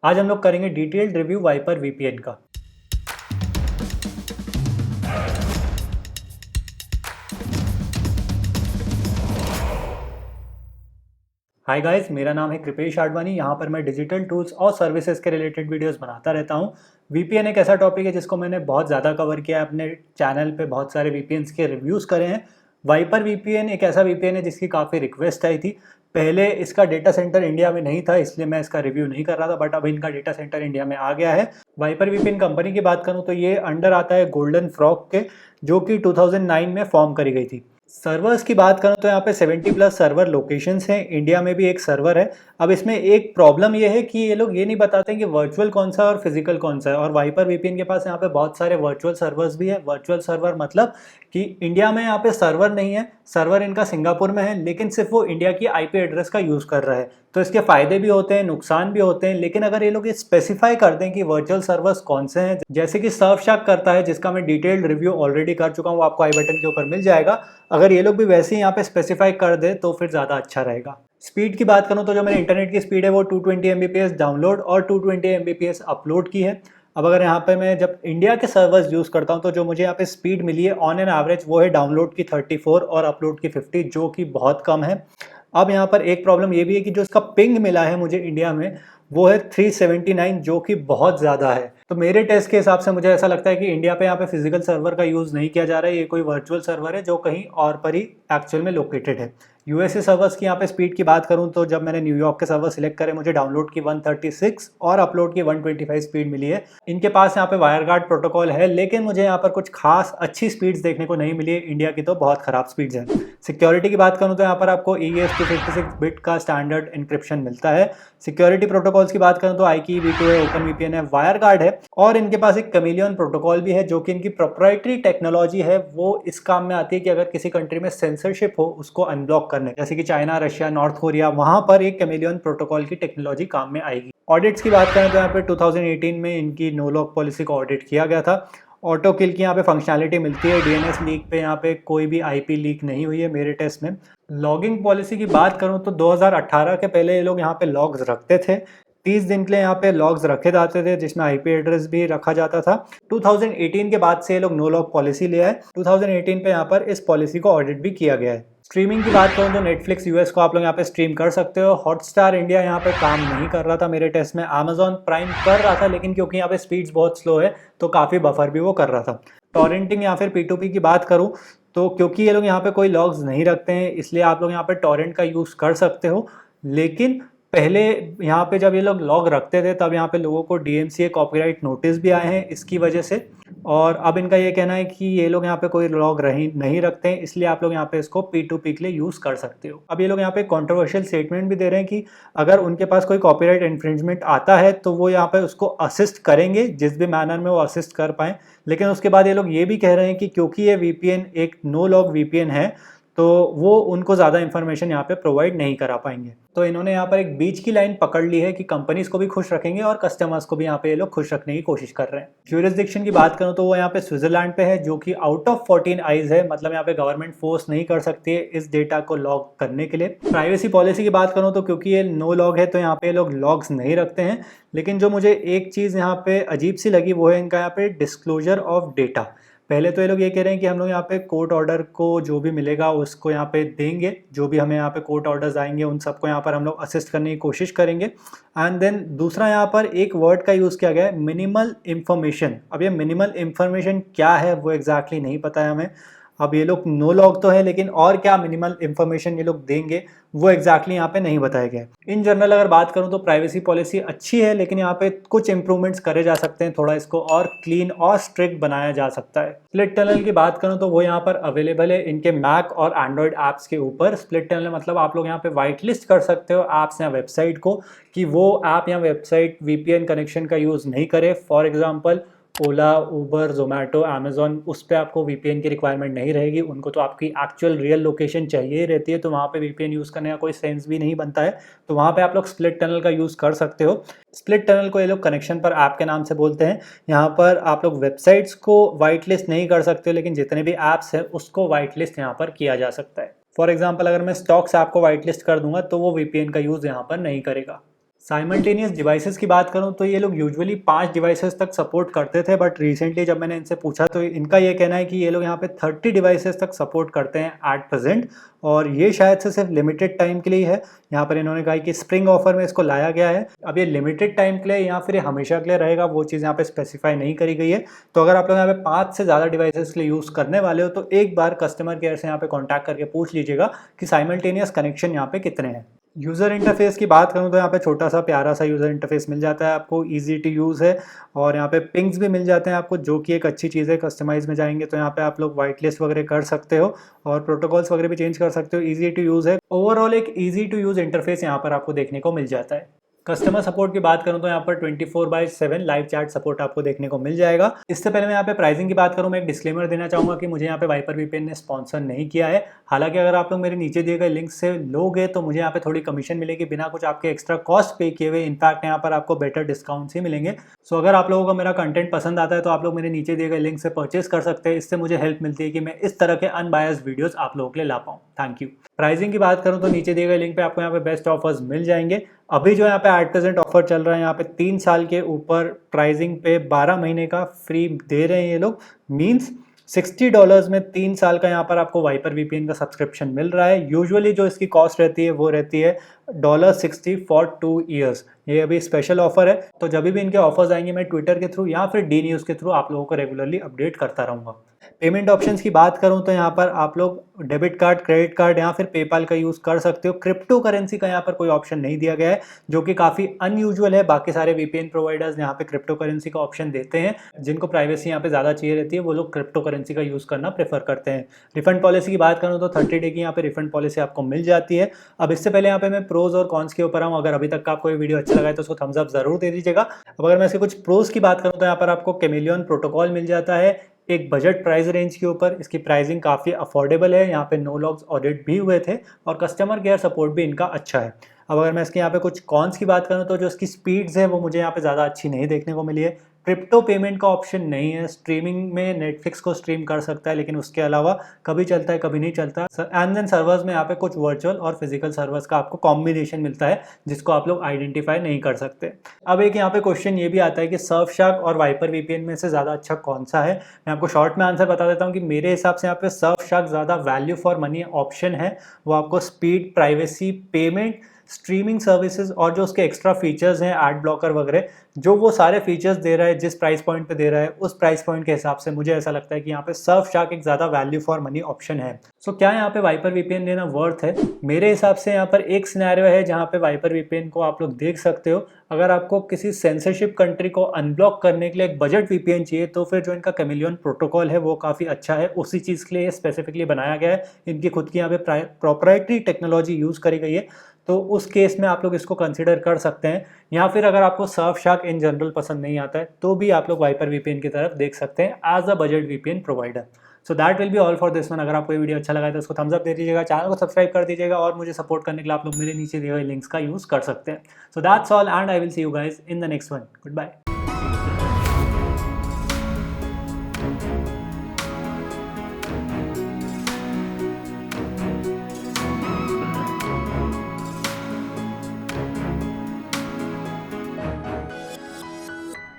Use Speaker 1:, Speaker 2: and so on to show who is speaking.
Speaker 1: आज हम लोग करेंगे डिटेल्ड रिव्यू वाइपर वीपीएन का। हाय गाइस, मेरा नाम है कृपेश आडवाणी। यहाँ पर मैं डिजिटल टूल्स और सर्विसेज के रिलेटेड वीडियोस बनाता रहता हूँ। वीपीएन एक ऐसा टॉपिक है जिसको मैंने बहुत ज़्यादा कवर किया है अपने चैनल पे, बहुत सारे वीपीएन्स के रिव्यूज़ करे हैं। वाइपर वीपीएन एक ऐसा वीपीएन है जिसकी काफ़ी रिक्वेस्ट आई थी। पहले इसका डेटा सेंटर इंडिया में नहीं था, इसलिए मैं इसका रिव्यू नहीं कर रहा था, बट अब इनका डेटा सेंटर इंडिया में आ गया है। वाइपर वीपीएन कंपनी की बात करूँ तो ये अंडर आता है गोल्डन फ्रॉग के, जो कि 2009 में फॉर्म करी गई थी। सर्वर्स की बात करूं तो यहाँ पे 70 प्लस सर्वर लोकेशंस हैं, इंडिया में भी एक सर्वर है। अब इसमें एक प्रॉब्लम ये है कि ये लोग ये नहीं बताते कि वर्चुअल कौन सा और फिजिकल कौन सा है, और वाइपर वीपीएन के पास यहाँ पे बहुत सारे वर्चुअल सर्वर्स भी है। वर्चुअल सर्वर मतलब कि इंडिया में यहाँ पे सर्वर नहीं है, सर्वर इनका सिंगापुर में है, लेकिन सिर्फ वो इंडिया की आईपी एड्रेस का यूज़ कर रहा है। तो इसके फ़ायदे भी होते हैं, नुकसान भी होते हैं, लेकिन अगर ये लोग ये स्पेसिफाई कर दें कि वर्चुअल सर्वर्स कौन से हैं, जैसे कि सर्फशार्क करता है, जिसका मैं डिटेल्ड रिव्यू ऑलरेडी कर चुका हूँ, आपको आई बटन के ऊपर मिल जाएगा। अगर ये लोग भी वैसे ही यहाँ पे स्पेसिफाई कर दे तो फिर ज़्यादा अच्छा रहेगा। स्पीड की बात करूँ तो जो मेरे इंटरनेट की स्पीड है वो 220 Mbps डाउनलोड और 220 Mbps अपलोड की है। अब अगर यहाँ पे मैं जब इंडिया के सर्वर्स यूज़ करता हूँ तो जो मुझे यहाँ पे स्पीड मिली है ऑन एन एवरेज वो है डाउनलोड की 34 और अपलोड की 50, जो कि बहुत कम है। अब यहाँ पर एक प्रॉब्लम ये भी है कि जो इसका पिंग मिला है मुझे इंडिया में वो है 379, जो कि बहुत ज़्यादा है। तो मेरे टेस्ट के हिसाब से मुझे ऐसा लगता है कि इंडिया पे यहाँ पे फिजिकल सर्वर का यूज़ नहीं किया जा रहा है, ये कोई वर्चुअल सर्वर है जो कहीं और पर ही एक्चुअल में लोकेटेड है। यूएसए सर्वर्स की यहाँ पे स्पीड की बात करूँ तो जब मैंने न्यूयॉर्क के सर्वर सिलेक्ट करे मुझे डाउनलोड की 136 और अपलोड की 125 स्पीड मिली है। इनके पास यहाँ पे वायर गार्ड प्रोटोकॉल है, लेकिन मुझे यहाँ पर कुछ खास अच्छी स्पीड्स देखने को नहीं मिली है। इंडिया की तो बहुत ख़राब स्पीड्स हैं। सिक्योरिटी की बात करूँ तो यहाँ पर आपको EES-256 बिट का स्टैंडर्ड इंक्रिप्शन मिलता है। सिक्योरिटी प्रोटोकॉल्स की बात करूँ तो IKE V2 है, ओपन VPN है, वायर गार्ड है, और इनके पास एक कैमेलियन प्रोटोकॉल भी है, जो कि इनकी प्रोप्राइटरी टेक्नोलॉजी है। वो इस काम में आती है कि अगर किसी कंट्री में सेंसरशिप हो उसको अनब्लॉक करने, जैसे कि चाइना, रशिया, नॉर्थ कोरिया, वहां पर एक कैमेलियन प्रोटोकॉल की टेक्नोलॉजी काम में आएगी। ऑडिट्स की बात करें तो यहाँ पे 2018 में इनकी नो लॉक पॉलिसी को ऑडिट किया गया था। ऑटो किल की यहाँ पे फंक्शनैलिटी मिलती है। डीएनएस लीक पे यहाँ पे कोई भी आईपी लीक नहीं हुई है मेरे टेस्ट में। लॉगिंग पॉलिसी की बात करूँ तो 2018 के पहले ये लोग यहाँ पे लॉग्स रखते थे। 30 दिन के लिए यहाँ पे लॉग्स रखे जाते थे, जिसमें आईपी एड्रेस भी रखा जाता था। 2018 के बाद से ये लोग नो लॉग पॉलिसी ले आए। 2018 पे यहाँ पर इस पॉलिसी को ऑडिट भी किया गया है। स्ट्रीमिंग की बात करूँ तो नेटफ्लिक्स यूएस को आप लोग यहाँ पे स्ट्रीम कर सकते हो। हॉटस्टार इंडिया यहाँ पे काम नहीं कर रहा था मेरे टेस्ट में। अमेजॉन प्राइम कर रहा था, लेकिन क्योंकि यहाँ पे स्पीड्स बहुत स्लो है तो काफ़ी बफर भी वो कर रहा था। टॉरेंटिंग या फिर P2P की बात करूँ तो क्योंकि ये लोग यहाँ पे कोई लॉग्स नहीं रखते हैं, इसलिए आप लोग यहाँ पे टॉरेंट का यूज़ कर सकते हो। लेकिन पहले यहाँ पे जब ये लोग लॉग रखते थे तब यहाँ पे लोगों को DMCA कॉपीराइट नोटिस भी आए हैं इसकी वजह से। और अब इनका ये कहना है कि ये लोग यहाँ पे कोई लॉग नहीं रखते हैं, इसलिए आप लोग यहाँ पे इसको P2P के लिए यूज़ कर सकते हो। अब ये लोग यहाँ पे कंट्रोवर्शियल स्टेटमेंट भी दे रहे हैं कि अगर उनके पास कोई कॉपीराइट इन्फ्रिंजमेंट आता है तो वो यहाँ पे उसको असिस्ट करेंगे, जिस भी मैनर में वो असिस्ट कर पाएँ। लेकिन उसके बाद ये लोग ये भी कह रहे हैं कि क्योंकि ये VPN एक नो लॉग VPN है तो वो उनको ज़्यादा इन्फॉर्मेशन यहाँ पे प्रोवाइड नहीं करा पाएंगे। तो इन्होंने यहाँ पर एक बीच की लाइन पकड़ ली है कि कंपनीज को भी खुश रखेंगे और कस्टमर्स को भी यहाँ पे ये लोग खुश रखने की कोशिश कर रहे हैं। ज्यूरिसडिक्शन की बात करूँ तो वो यहाँ पे स्विट्जरलैंड पे है, जो कि आउट ऑफ 14 आइज है, मतलब यहाँ पे गवर्नमेंट फोर्स नहीं कर सकती है इस डेटा को लॉग करने के लिए। प्राइवेसी पॉलिसी की बात करूँ तो क्योंकि ये नो लॉग है तो यहाँ पे लोग लॉग्स नहीं रखते हैं। लेकिन जो मुझे एक चीज़ यहाँ पे अजीब सी लगी वो है इनका यहाँ पे डिस्क्लोजर ऑफ डेटा। पहले तो ये लोग ये कह रहे हैं कि हम लोग यहाँ पे कोर्ट ऑर्डर को जो भी मिलेगा उसको यहाँ पे देंगे, जो भी हमें यहाँ पे कोर्ट ऑर्डर्स आएंगे उन सबको यहाँ पर हम लोग असिस्ट करने की कोशिश करेंगे। एंड देन दूसरा यहाँ पर एक वर्ड का यूज़ किया गया है, मिनिमल इन्फॉर्मेशन। अब ये मिनिमल इन्फॉर्मेशन क्या है वो एग्जैक्टली नहीं पता है हमें। अब ये लोग नो लॉग तो है, लेकिन और क्या मिनिमल इन्फॉर्मेशन ये लोग देंगे वो एग्जैक्टली यहाँ पे नहीं बताया गया। इन जनरल अगर बात करूँ तो प्राइवेसी पॉलिसी अच्छी है, लेकिन यहाँ पे कुछ इंप्रूवमेंट्स करे जा सकते हैं, थोड़ा इसको और क्लीन और स्ट्रिक्ट बनाया जा सकता है। स्प्लिट टनल की बात करूँ तो वो यहाँ पर अवेलेबल है इनके मैक और एंड्रॉयड ऐप्स के ऊपर। स्प्लिट टनल मतलब आप लोग यहाँ पे वाइट लिस्ट कर सकते हो ऐप्स या वेबसाइट को कि वो ऐप या वेबसाइट VPN कनेक्शन का यूज़ नहीं करे। For example Ola, Uber, Zomato, Amazon, उस पर आपको VPN की रिक्वायरमेंट नहीं रहेगी। उनको तो आपकी एक्चुअल रियल लोकेशन चाहिए ही रहती है, तो वहाँ पे VPN यूज़ करने का कोई सेंस भी नहीं बनता है। तो वहाँ पे आप लोग स्प्लिट टनल का यूज़ कर सकते हो। स्प्लिट टनल को ये लोग कनेक्शन पर ऐप के नाम से बोलते हैं। यहाँ पर आप लोग वेबसाइट्स को वाइट लिस्ट नहीं कर सकते हो, लेकिन जितने भी ऐप्स हैं उसको वाइट लिस्ट यहाँ पर किया जा सकता है। फॉर एग्जाम्पल अगर मैं स्टॉक्स ऐप को वाइट लिस्ट कर दूंगा तो वो VPN का यूज़ यहाँ पर नहीं करेगा। साइमल्टेनियस डिवाइसेस की बात करूं तो ये लोग यूजुअली 5 डिवाइसेस तक सपोर्ट करते थे, बट रिसेंटली जब मैंने इनसे पूछा तो इनका ये कहना है कि ये लोग यहाँ पे 30 डिवाइसेस तक सपोर्ट करते हैं एट प्रेजेंट, और ये शायद से सिर्फ लिमिटेड टाइम के लिए है। यहाँ पर इन्होंने कहा कि स्प्रिंग ऑफर में इसको लाया गया है। अब ये लिमिटेड टाइम के लिए या फिर ये हमेशा के लिए रहेगा, वो चीज़ यहाँ पे स्पेसिफाई नहीं करी गई है। तो अगर आप लोग यहाँ पे 5 से ज़्यादा डिवाइसेस के लिए यूज़ करने वाले हो तो एक बार कस्टमर केयर से यहाँ पे कॉन्टैक्ट करके पूछ लीजिएगा कि साइमल्टेनियस कनेक्शन यहाँ पे कितने हैं। यूज़र इंटरफेस की बात करूँ तो यहाँ पे छोटा सा प्यारा सा यूज़र इंटरफेस मिल जाता है आपको, इजी टू यूज़ है, और यहाँ पे पिंग्स भी मिल जाते हैं आपको, जो कि एक अच्छी चीज़ है। कस्टमाइज में जाएंगे तो यहाँ पे आप लोग वाइट लिस्ट वगैरह कर सकते हो और प्रोटोकॉल्स वगैरह भी चेंज कर सकते हो। इजी टू यूज़ है, ओवरऑल एक इजी टू यूज़ इंटरफेस यहाँ पर आपको देखने को मिल जाता है। कस्टमर सपोर्ट की बात करूं तो यहाँ पर 24/7 लाइव चैट सपोर्ट आपको देखने को मिल जाएगा। इससे पहले मैं यहाँ पे प्राइसिंग की बात करूं, मैं एक डिस्क्लेमर देना चाहूंगा कि मुझे यहाँ पे वाइपर वीपीएन ने स्पॉन्सर नहीं किया है। हालांकि अगर आप लोग मेरे नीचे दिए गए लिंक से लोगे तो मुझे यहाँ पे थोड़ी कमीशन मिलेगी बिना कुछ आपके एक्स्ट्रा कॉस्ट पे किए हुए। इनफैक्ट यहाँ पर आपको बेटर डिस्काउंट्स ही मिलेंगे। सो अगर आप लोगों को मेरा कंटेंट पसंद आता है तो आप लोग मेरे नीचे दिए गए लिंक से परचेस कर सकते हैं। इससे मुझे हेल्प मिलती है कि मैं इस तरह के अनबायस्ड वीडियोस आप लोगों के लिए ला पाऊँ। Thank you. प्राइसिंग की बात करूँ तो नीचे दिए गए लिंक पे आपको यहाँ पे बेस्ट ऑफर्स मिल जाएंगे। अभी जो यहाँ पे एट प्रेजेंट ऑफर चल रहा है, यहाँ पे 3 साल के ऊपर प्राइसिंग पे 12 महीने का फ्री दे रहे हैं ये लोग। मीन्स $60 में 3 साल का यहाँ पर आपको वाइपर वीपीएन का सब्सक्रिप्शन मिल रहा है। यूजुअली जो इसकी कॉस्ट रहती है वो रहती है $60 फॉर 2 ईयर्स। ये अभी स्पेशल ऑफर है, तो जब भी इनके ऑफर्स आएंगे मैं ट्विटर के थ्रू या फिर डी न्यूज़ के थ्रू आप लोगों को रेगुलरली अपडेट करता रहूँगा। पेमेंट ऑप्शंस की बात करूं तो यहाँ पर आप लोग डेबिट कार्ड, क्रेडिट कार्ड या फिर पेपाल का यूज़ कर सकते हो। क्रिप्टो करेंसी का यहाँ पर कोई ऑप्शन नहीं दिया गया है, जो कि काफ़ी अनयूजुअल है। बाकी सारे वीपीएन प्रोवाइडर्स यहाँ पे क्रिप्टो करेंसी का ऑप्शन देते हैं। जिनको प्राइवेसी यहाँ पे ज़्यादा चाहिए रहती है वो लोग क्रिप्टो करेंसी का यूज़ करना प्रेफर करते हैं। रिफंड पॉलिसी की बात करूँ तो 30 डे की यहाँ पे रिफंड पॉलिसी आपको मिल जाती है। अब इससे पहले यहाँ पे मैं प्रोज और कॉन्स के ऊपर आऊँ। अगर अभी तक का आपको ये वीडियो अच्छा लगा है तो उसको थम्स अप जरूर दे दीजिएगा। अब अगर मैं इसके कुछ प्रोज की बात करूँ तो यहाँ पर आपको कैमेलियन प्रोटोकॉल मिल जाता है एक बजट प्राइस रेंज के ऊपर। इसकी प्राइसिंग काफ़ी अफोर्डेबल है। यहाँ पे नो लॉग्स ऑडिट भी हुए थे और कस्टमर केयर सपोर्ट भी इनका अच्छा है। अब अगर मैं इसके यहाँ पे कुछ कॉन्स की बात करूँ तो जो इसकी स्पीड्स है वो मुझे यहाँ पे ज़्यादा अच्छी नहीं देखने को मिली है। क्रिप्टो पेमेंट का ऑप्शन नहीं है। स्ट्रीमिंग में नेटफ्लिक्स को स्ट्रीम कर सकता है, लेकिन उसके अलावा कभी चलता है कभी नहीं चलता। एंड देन सर्वर्स में यहाँ पे कुछ वर्चुअल और फिजिकल सर्वर्स का आपको कॉम्बिनेशन मिलता है, जिसको आप लोग आइडेंटिफाई नहीं कर सकते। अब एक यहाँ पे क्वेश्चन ये भी आता है कि सर्फशार्क और वाइपर वीपीएन में से ज़्यादा अच्छा कौन सा है। मैं आपको शॉर्ट में आंसर बता देता हूँ कि मेरे हिसाब से यहाँ पे सर्फशार्क ज़्यादा वैल्यू फॉर मनी ऑप्शन है। वो आपको speed, privacy, payment, streaming services और जो उसके एक्स्ट्रा फीचर्स हैं, एड ब्लॉकर वगैरह, जो वो सारे फीचर्स दे रहा है, जिस प्राइस पॉइंट पे दे रहा है, उस प्राइस पॉइंट के हिसाब से मुझे ऐसा लगता है कि यहाँ पे सर्फशार्क एक ज़्यादा वैल्यू फॉर मनी ऑप्शन है। सो क्या यहाँ पे वाइपर वीपीएन लेना वर्थ है? मेरे हिसाब से यहाँ पर एक सिनेरियो है जहाँ पे वाइपर वीपीएन को आप लोग देख सकते हो। अगर आपको किसी सेंसरशिप कंट्री को अनब्लॉक करने के लिए एक बजट वीपीएन चाहिए तो फिर जो इनका कैमेलियन प्रोटोकॉल है वो काफ़ी अच्छा है। उसी चीज़ के लिए स्पेसिफिकली बनाया गया है। इनकी खुद की यहाँ पे प्रोप्राइटरी टेक्नोलॉजी यूज़ करी गई है, तो उस केस में आप लोग इसको कंसिडर कर सकते हैं। या फिर अगर आपको सर्फशार्क इन जनरल पसंद नहीं आता है तो भी आप लोग वाइपर वीपीएन की तरफ देख सकते हैं as a budget VPN provider. So that will be all for this one. अगर आपको ये वीडियो अच्छा लगा है तो उसको थम्स अप दे दीजिएगा, चैनल को सब्सक्राइब कर दीजिएगा और मुझे सपोर्ट करने के लिए आप लोग मेरे नीचे दिए हुए लिंक्स का यूज़ कर सकते हैं। So that's all and I will see you guys in the next one. Good bye.